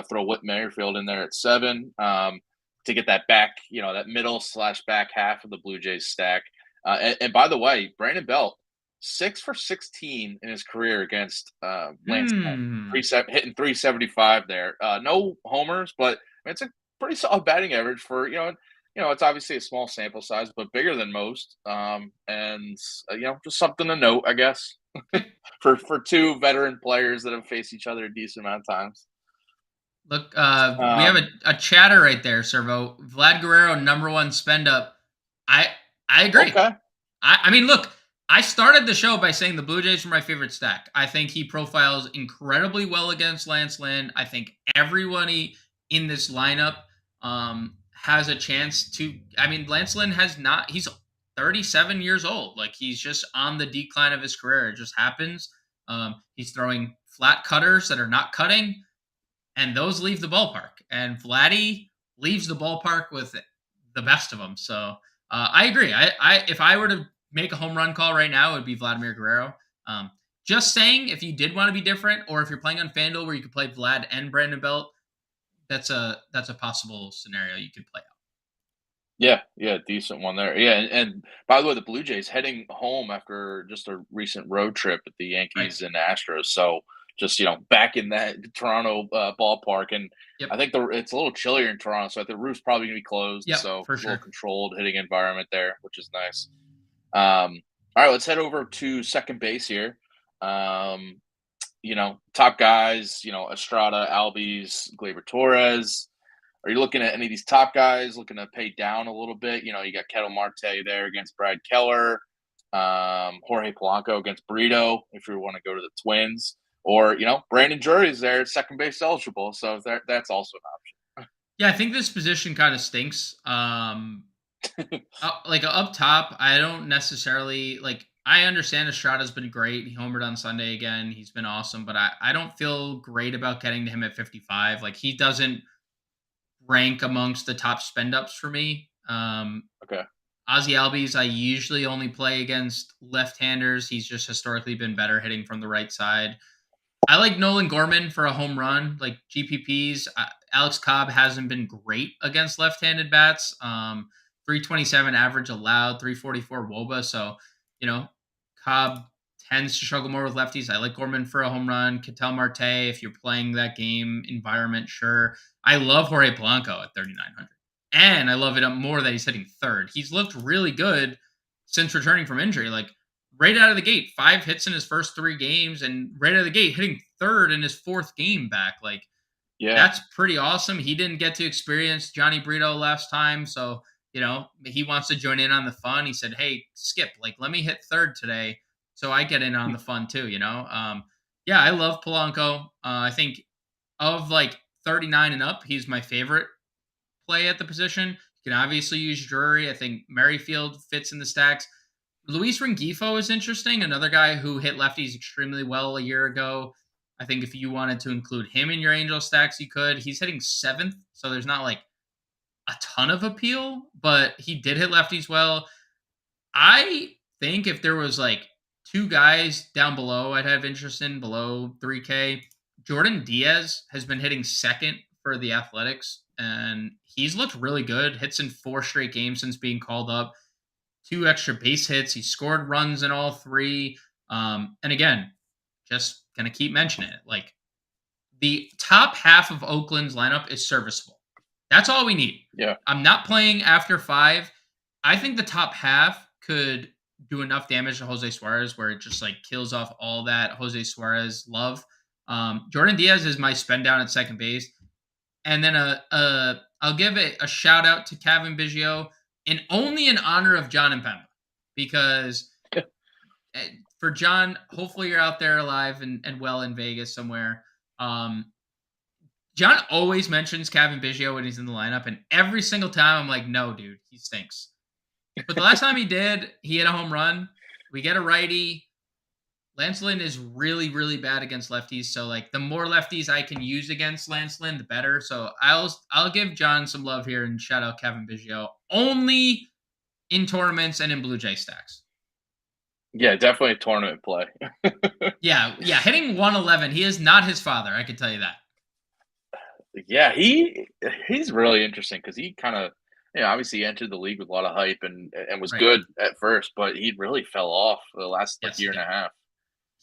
throw Whit Merrifield in there at 7, to get that back, that middle/back half of the Blue Jays stack. And by the way, Brandon Belt, 6 for 16 in his career against Lance Lynn. Hitting 375 there. No homers, but it's a pretty solid batting average for it's obviously a small sample size, but bigger than most. And just something to note, I guess, for 2 veteran players that have faced each other a decent amount of times. Look, we have a chatter right there, Servo. Vlad Guerrero, number 1 spend up. I agree. Okay. I mean, look, I started the show by saying the Blue Jays are my favorite stack. I think he profiles incredibly well against Lance Lynn. I think everybody in this lineup has a chance to. I mean, Lance Lynn he's 37 years old. Like he's just on the decline of his career. It just happens. He's throwing flat cutters that are not cutting, and those leave the ballpark. And Vladdy leaves the ballpark with the best of them. So I agree. I if I were to make a home run call right now, it would be Vladimir Guerrero. Um, just saying, if you did want to be different, or if you're playing on FanDuel where you could play Vlad and Brandon Belt, that's a possible scenario you could play out. Yeah, yeah, decent one there. Yeah, and by the way, the Blue Jays heading home after just a recent road trip at the Right. Yankees and Astros. So just back in that Toronto ballpark, and Yep. I think it's a little chillier in Toronto, so I think the roof's probably gonna be closed. Yep. So For a little sure. controlled hitting environment there, which is nice. All right, let's head over to second base here. Um, top guys, Estrada, Albies, Gleyber Torres. Are you looking at any of these top guys, looking to pay down a little bit? You got Ketel Marte there against Brad Keller, Jorge Polanco against Brito, if you want to go to the Twins. Or, Brandon Drury's there, second base eligible. So that's also an Yeah, I think this position kind of stinks. Like up top, I don't necessarily like. I understand Estrada's been great. He homered on Sunday again. He's been awesome, but I don't feel great about getting to him at 55. Like he doesn't rank amongst the top spend ups for me. Okay. Ozzy Albies, I usually only play against left-handers. He's just historically been better hitting from the right side. I like Nolan Gorman for a home run, like GPPs. Alex Cobb hasn't been great against left-handed bats. 327 average allowed, 344 WOBA. So, you know, Cobb tends to struggle more with lefties. I like Gorman for a home run. Ketel Marte, if you're playing that game environment, sure. I love Jorge Polanco at 3,900. And I love it more that he's hitting third. He's looked really good since returning from injury. Like right out of the gate, 5 hits in his first 3 games, and right out of the gate, hitting third in his 4th game back. Like Yeah. that's pretty awesome. He didn't get to experience Johnny Brito last time, so he wants to join in on the fun. He said, "Hey, Skip, like let me hit third today, so I get in on the fun too." Yeah, I love Polanco. I think of like 39 and up, he's my favorite play at the position. You can obviously use Drury. I think Merrifield fits in the stacks. Luis Rengifo is interesting. Another guy who hit lefties extremely well a year ago. I think if you wanted to include him in your Angel stacks, you could. He's hitting 7th, so there's not like a ton of appeal, but he did hit lefties well. I think if there was like 2 guys down below I'd have interest in below 3K, Jordan Diaz has been hitting second for the Athletics, and he's looked really good. Hits in 4 straight games since being called up. 2 extra base hits. He scored runs in all 3. And again, just gonna keep mentioning it. Like the top half of Oakland's lineup is serviceable. That's all we need. Yeah. I'm not playing after 5. I think the top half could do enough damage to Jose Suarez where it just like kills off all that Jose Suarez love. Jordan Diaz is my spend down at second base. And then I'll give it a shout out to Kevin Biggio, and only in honor of John and Pemba, because for John, hopefully you're out there alive and well in Vegas somewhere. John always mentions Kevin Biggio when he's in the lineup, and every single time I'm like, no, dude, he stinks. But the last time he did, he hit a home run. We get a righty. Lance Lynn is really, really bad against lefties. So like the more lefties I can use against Lance Lynn, the better. So I'll give John some love here and shout out Kevin Biggio only in tournaments and in Blue Jay stacks. Yeah, definitely a tournament play. Yeah, hitting 111. He is not his father. I can tell you that. Yeah, he's really interesting because he kind of, obviously entered the league with a lot of hype and was Right. good at first, but he really fell off the last Yes, year and a half.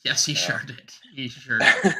Yes, he Yeah. sure did. He sure did.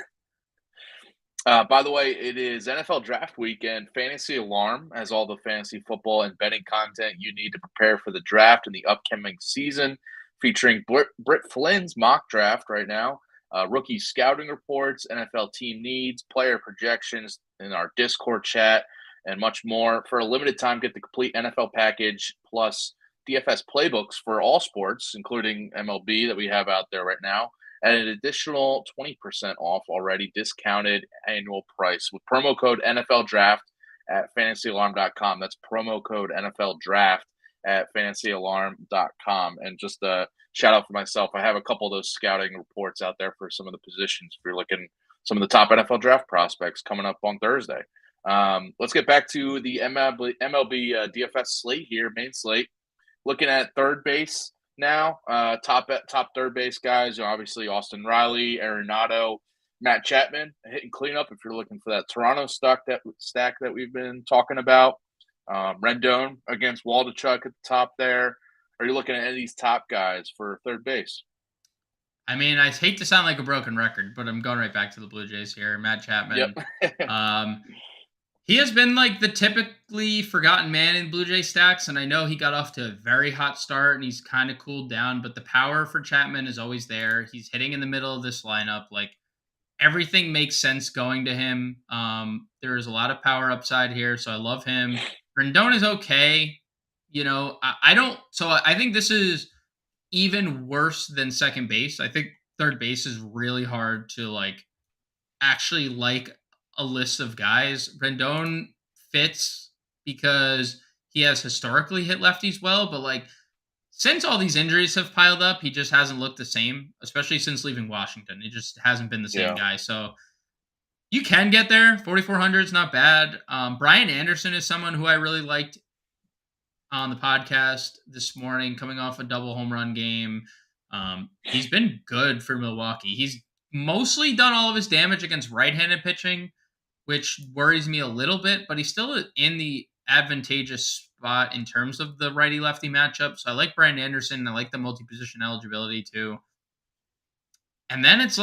By the way, it is NFL Draft Weekend. Fantasy Alarm has all the fantasy football and betting content you need to prepare for the draft in the upcoming season, featuring Britt Flynn's mock draft right now, rookie scouting reports, NFL team needs, player projections in our Discord chat, and much more. For a limited time, get the complete NFL package plus DFS playbooks for all sports, including MLB that we have out there right now, at an additional 20% off already discounted annual price with promo code NFL Draft at fantasyalarm.com. That's promo code NFL Draft at fantasyalarm.com. And just a shout out for myself, I have a couple of those scouting reports out there for some of the positions. If you're looking some of the top NFL draft prospects coming up on Thursday. Let's get back to the MLB DFS slate here, main slate. looking at third base now, top third base guys, obviously Austin Riley, Arenado, Matt Chapman hitting cleanup if you're looking for that Toronto stack that we've been talking about. Rendon against Waldichuk at the top there. Are you looking at any of these top guys for third base? I mean, I hate to sound like a broken record, but I'm going right back to the Blue Jays here. Matt Yep. Chapman. Um, he has been like the typically forgotten man in Blue Jay stacks, and I know he got off to a very hot start and he's kind of cooled down, but the power for Chapman is always there. He's hitting in the middle of this lineup. Like everything makes sense going to him. There is a lot of power upside here, so I love him. Rendon is okay. I don't. So I think this is even worse than second base. I think third base is really hard to actually like a list of guys. Rendon fits because he has historically hit lefties well, but since all these injuries have piled up, he just hasn't looked the same, especially since leaving Washington. He just hasn't been the same Yeah. guy. So you can get there. 4,400 is not bad. Brian Anderson is someone who I really liked on the podcast this morning, coming off a double home run game. He's been good for Milwaukee. He's mostly done all of his damage against right-handed pitching, which worries me a little bit, but he's still in the advantageous spot in terms of the righty-lefty matchup. So I like Brian Anderson. I like the multi-position eligibility too. And then it's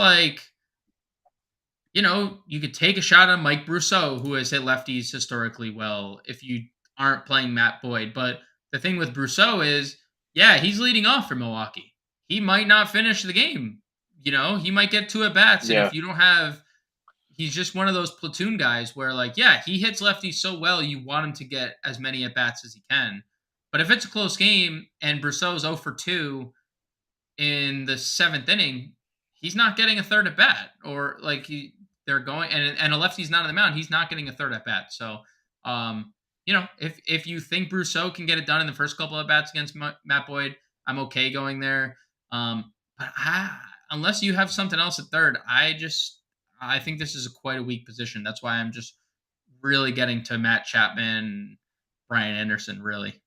you could take a shot on Mike Brousseau, who has hit lefties historically well, if you aren't playing Matt Boyd. But the thing with Brousseau is, yeah, he's leading off for Milwaukee. He might not finish the game. He might get two at bats. And Yeah. if you don't have, he's just one of those platoon guys where, yeah, he hits lefties so well, you want him to get as many at bats as he can. But if it's a close game and Brousseau's 0 for 2 in the seventh inning, he's not getting a third at bat, or they're going and a lefty's not on the mound, he's not getting a third at bat. So, if you think Brousseau can get it done in the first couple of bats against Matt Boyd, I'm okay going there. But unless you have something else at third, I think this is quite a weak position. That's why I'm just really getting to Matt Chapman, Brian Anderson, really.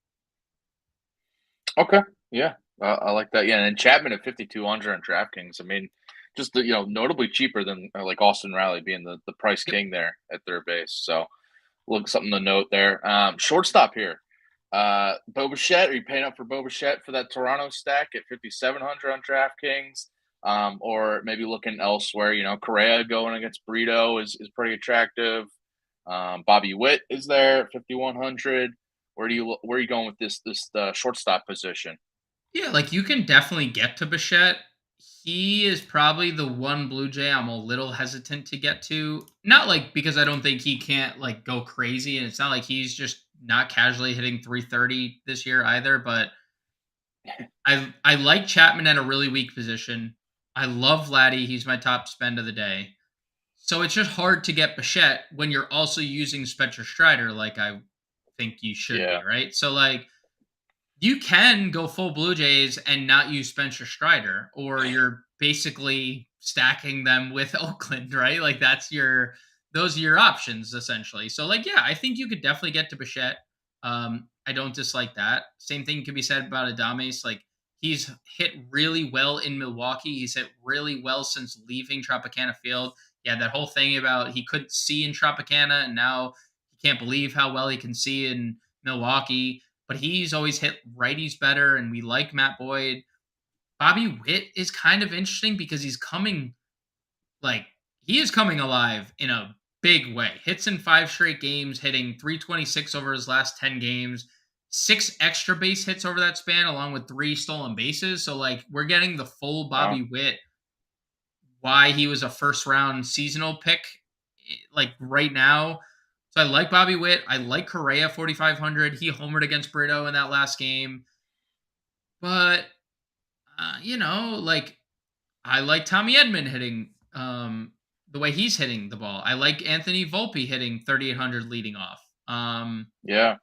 Okay. Yeah. I like that. Yeah. And Chapman at 5,200 on DraftKings. I mean, just notably cheaper than like Austin Riley being the price king there at third base. So look, something to note there. Shortstop here. Bo Bichette. Are you paying up for Bo Bichette for that Toronto stack at 5,700 on DraftKings? Or maybe looking elsewhere. Correa going against Brito is pretty attractive. Bobby Witt is there at 5,100. Where are you going with this shortstop position? Yeah, you can definitely get to Bichette. He is probably the one Blue Jay I'm a little hesitant to get to. Not because I don't think he can't go crazy, and it's not like he's just not casually hitting 330 this year either, but I like Chapman at a really weak position. I love Vladdy. He's my top spend of the day. So it's just hard to get Bichette when you're also using Spencer Strider like I think you should Yeah. be, right? So you can go full Blue Jays and not use Spencer Strider, or you're basically stacking them with Oakland, right? Those are your options essentially. So yeah, I think you could definitely get to Bichette. I don't dislike that. Same thing can be said about Adames. He's hit really well in Milwaukee. He's hit really well since leaving Tropicana Field. Yeah, that whole thing about he couldn't see in Tropicana, and now he can't believe how well he can see in Milwaukee. But he's always hit righties better, and we like Matt Boyd. Bobby Witt is kind of interesting because he is coming alive in a big way. Hits in 5 straight games, hitting 326 over his last 10 games, 6 extra base hits over that span, along with 3 stolen bases. So we're getting the full Bobby Witt, why he was a first round seasonal pick right now. So I like Bobby Witt. I like Correa 4,500. He homered against Brito in that last game. But, I like Tommy Edman hitting the way he's hitting the ball. I like Anthony Volpe hitting 3,800 leading off. Yeah.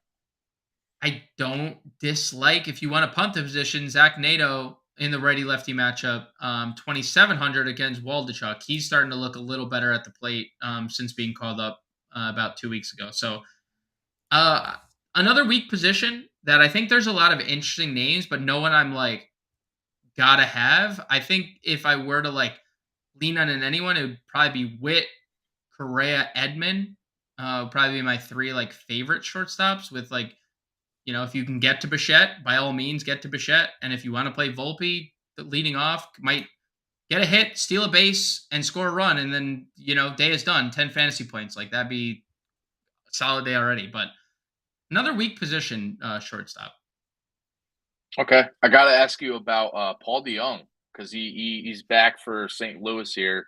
I don't dislike, if you want to punt the position, Zach Nato in the righty-lefty matchup, 2,700 against Waldichuk. He's starting to look a little better at the plate since being called up about 2 weeks ago. So Another weak position that I think there's a lot of interesting names, but no one I'm like gotta have. I think if I were to like lean on anyone, it would probably be Witt, Correa, Edman. Would probably be my three like favorite shortstops. With like, if you can get to Bichette, by all means get to Bichette, and if you want to play Volpe, leading off might get a hit, steal a base, and score a run, and then day is done. 10 fantasy points, like that'd be a solid day already. But another weak position, shortstop. Okay, I got to ask you about Paul DeYoung because he's back for St. Louis here.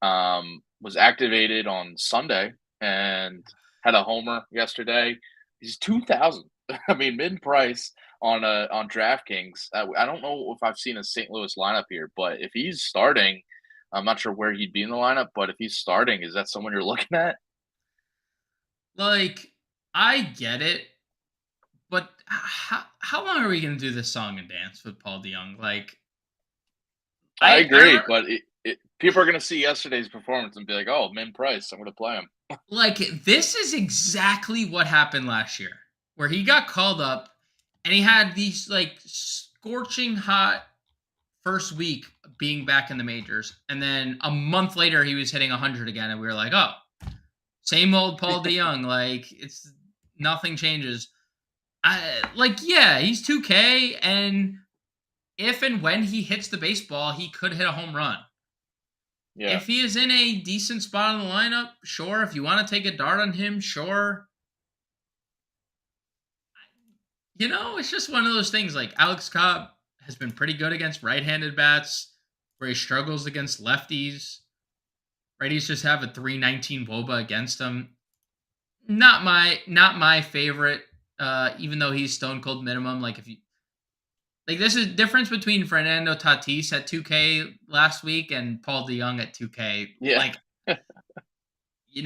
Was activated on Sunday and had a homer yesterday. He's 2,000. I mean, mid price on DraftKings. I don't know if I've seen a St. Louis lineup here, but if he's starting, I'm not sure where he'd be in the lineup. But if he's starting, is that someone you're looking at? Like, I get it, but how long are we gonna do this song and dance with Paul DeYoung? Like, I I agree, remember, but people are going to see yesterday's performance and be like, "Oh, min price, I'm going to play him." like, this is exactly what happened last year, where he got called up and he had these like scorching hot first week being back in the majors, and then a month later he was hitting 100 again, and we were like, oh, same old Paul DeYoung. Like, it's nothing changes. Yeah, he's 2K, and if and when he hits the baseball, he could hit a home run. Yeah, If he is in a decent spot in the lineup, sure. If you want to take a dart on him, sure. It's just one of those things. Like, Alex Cobb has been pretty good against right-handed bats, where he struggles against lefties. Righties just have a 319 WOBA against him. Not my favorite. Even though he's stone cold minimum. Like, if you like, this is difference between Fernando Tatis at 2K last week and Paul DeYoung at 2K. yeah,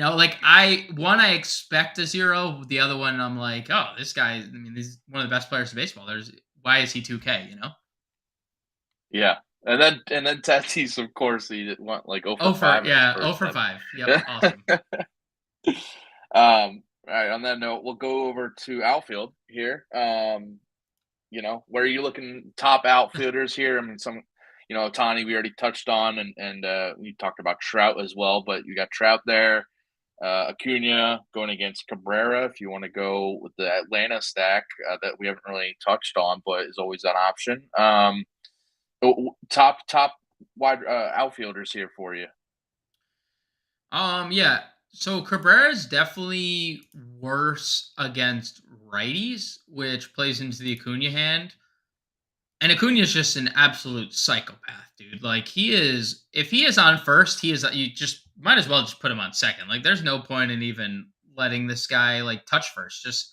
Like, I expect a zero. The other one, I'm like, oh, this guy. I mean, he's one of the best players in baseball. Why is he 2K? yeah. And then Tatis, of course, he went like 0 for Oh for 5 in his yeah, oh first for 10. 5. Yep, awesome. All right. On that note, we'll go over to outfield here. Where are you looking top outfielders here? I mean, Tani we already touched on, and we talked about Trout as well. But you got Trout there, Acuna going against Cabrera. If you want to go with the Atlanta stack that we haven't really touched on, but is always an option. Top wide outfielders here for you. Yeah. So Cabrera is definitely worse against righties, which plays into the Acuna hand. And Acuna is just an absolute psychopath, dude. Like, he is. If he is on first, he is. You just might as well just put him on second. Like, there's no point in even letting this guy like touch first. Just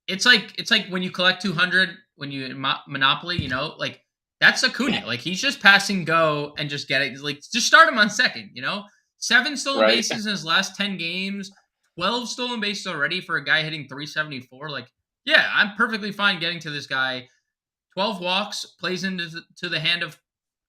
it's like when you collect 200 when you Monopoly. Like, that's Acuna. Like, he's just passing go and just get it. Like, just start him on second. 7 stolen Right. bases in his last 10 games, 12 stolen bases already for a guy hitting 374. Like, yeah, I'm perfectly fine getting to this guy. 12 walks plays into the hand of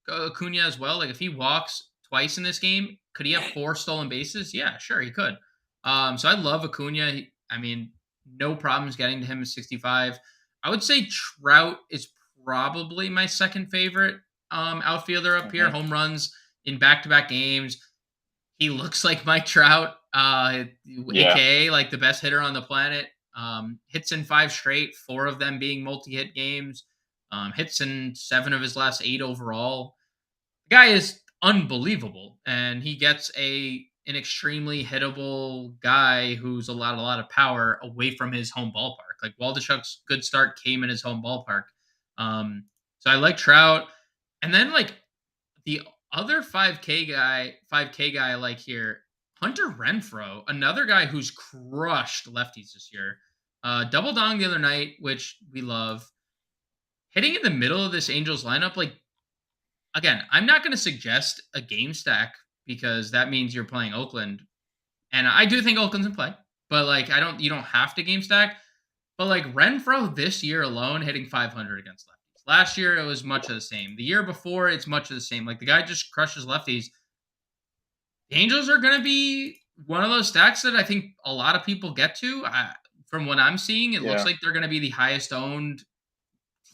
Acuna as well. Like, if he walks twice in this game, could he have 4 stolen bases? Yeah, sure, he could. So I love Acuna. I mean, no problems getting to him at 65. I would say Trout is probably my second favorite outfielder up here. Mhm. Home runs in back-to-back games. He looks like Mike Trout, Yeah. aka like the best hitter on the planet. Hits in 5 straight, 4 of them being multi-hit games. Hits in 7 of his last 8 overall. The guy is unbelievable, and he gets an extremely hittable guy who's a lot of power away from his home ballpark. Like, Waldichuk's good start came in his home ballpark. So I like Trout, and then like the other 5K guy I like here, Hunter Renfroe, another guy who's crushed lefties this year. Double dong the other night, which we love. Hitting in the middle of this Angels lineup, like, again, I'm not going to suggest a game stack because that means you're playing Oakland, and I do think Oakland's in play, but like, you don't have to game stack. But like, Renfroe this year alone hitting 500 against lefties. Last year it was much of the same. The year before it's much of the same. Like, the guy just crushes lefties. The Angels are going to be one of those stacks that I think a lot of people get to. from what I'm seeing, it looks Yeah. like they're going to be the highest owned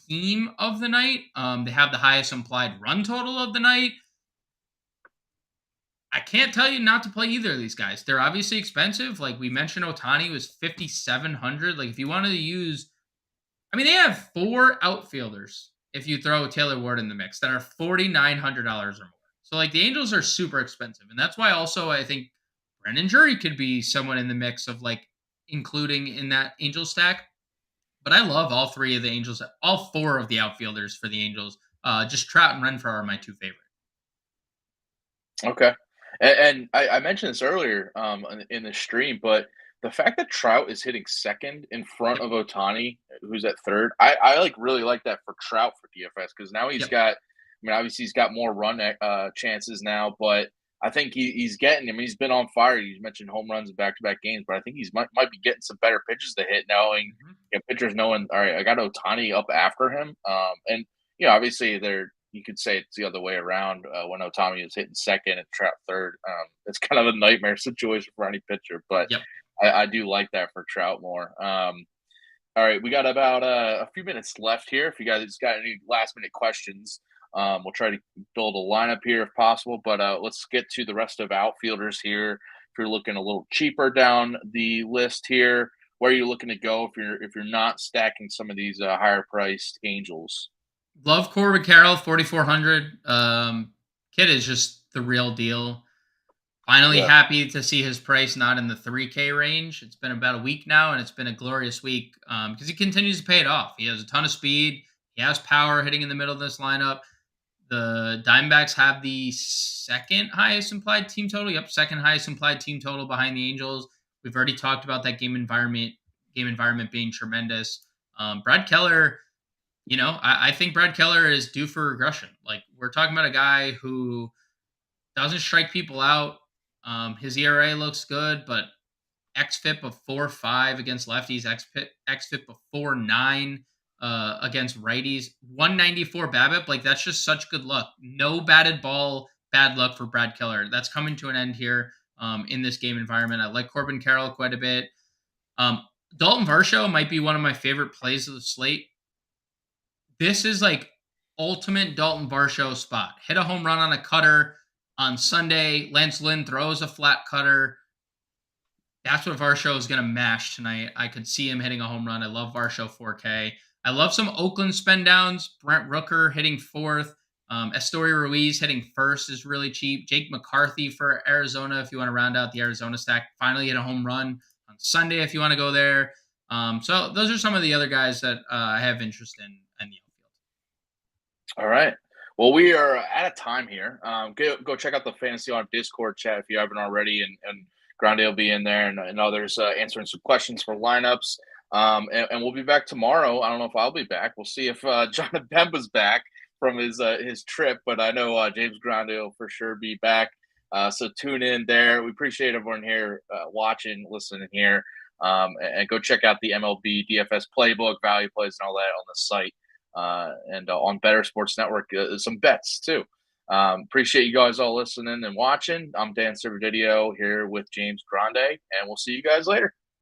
team of the night. They have the highest implied run total of the night. I can't tell you not to play either of these guys. They're obviously expensive. Like we mentioned, Otani was 5,700. Like if you wanted to use, I mean, they have 4 outfielders. If you throw Taylor Ward in the mix, that are $4,900 or more. So like the Angels are super expensive, and that's why also I think Brendan Drury could be someone in the mix of like including in that Angel stack. But I love all 3 of the Angels, all 4 of the outfielders for the Angels. Just Trout and Renfroe are my 2 favorite. Okay. And I mentioned this earlier in the stream, but the fact that Trout is hitting second in front Yep. of Otani, who's at third, I like really like that for Trout for DFS because now he's Yep. got, I mean, obviously he's got more run chances now, but I think he's getting, I mean, he's been on fire. You mentioned home runs in back to back games, but I think he's might be getting some better pitches to hit, knowing, Mhm. pitchers knowing, all right, I got Otani up after him. And, obviously they're, you could say it's the other way around when Otami is hitting second and Trout third. It's kind of a nightmare situation for any pitcher, but Yep. I do like that for Trout more. All right, we got about a few minutes left here. If you guys got any last minute questions, we'll try to build a lineup here if possible. But let's get to the rest of outfielders here. If you're looking a little cheaper down the list here, where are you looking to go if you're not stacking some of these higher priced Angels? Love Corbin Carroll, 4,400. Kid is just the real deal. Finally Yeah. happy to see his price not in the 3K range. It's been about a week now, and it's been a glorious week because he continues to pay it off. He has a ton of speed. He has power hitting in the middle of this lineup. The Diamondbacks have the second highest implied team total. Yep, second highest implied team total behind the Angels. We've already talked about that game environment being tremendous. Brad Keller, I think Brad Keller is due for regression. Like we're talking about a guy who doesn't strike people out. His ERA looks good, but xFIP of 4.5 against lefties, xFIP of 4.9 against righties, 194 BABIP. Like that's just such good luck. No batted ball, bad luck for Brad Keller. That's coming to an end here in this game environment. I like Corbin Carroll quite a bit. Dalton Varsho might be one of my favorite plays of the slate. This is like ultimate Dalton Varsho spot. Hit a home run on a cutter on Sunday. Lance Lynn throws a flat cutter. That's what Varsho is going to mash tonight. I could see him hitting a home run. I love Varsho 4K. I love some Oakland spend downs. Brent Rooker hitting fourth. Estory Ruiz hitting first is really cheap. Jake McCarthy for Arizona, if you want to round out the Arizona stack. Finally hit a home run on Sunday if you want to go there. So those are some of the other guys that I have interest in the outfield. All right. Well, we are out of time here. Go check out the Fantasy on Discord chat if you haven't already, and Grande will be in there and others answering some questions for lineups. And we'll be back tomorrow. I don't know if I'll be back. We'll see if Jonathan Bemba's back from his trip, but I know James Grande will for sure be back. So tune in there. We appreciate everyone here watching, listening here. And go check out the MLB DFS playbook, value plays, and all that on the site. And on Better Sports Network, some bets too. Appreciate you guys all listening and watching. I'm Dan Servodidio here with James Grande, and we'll see you guys later.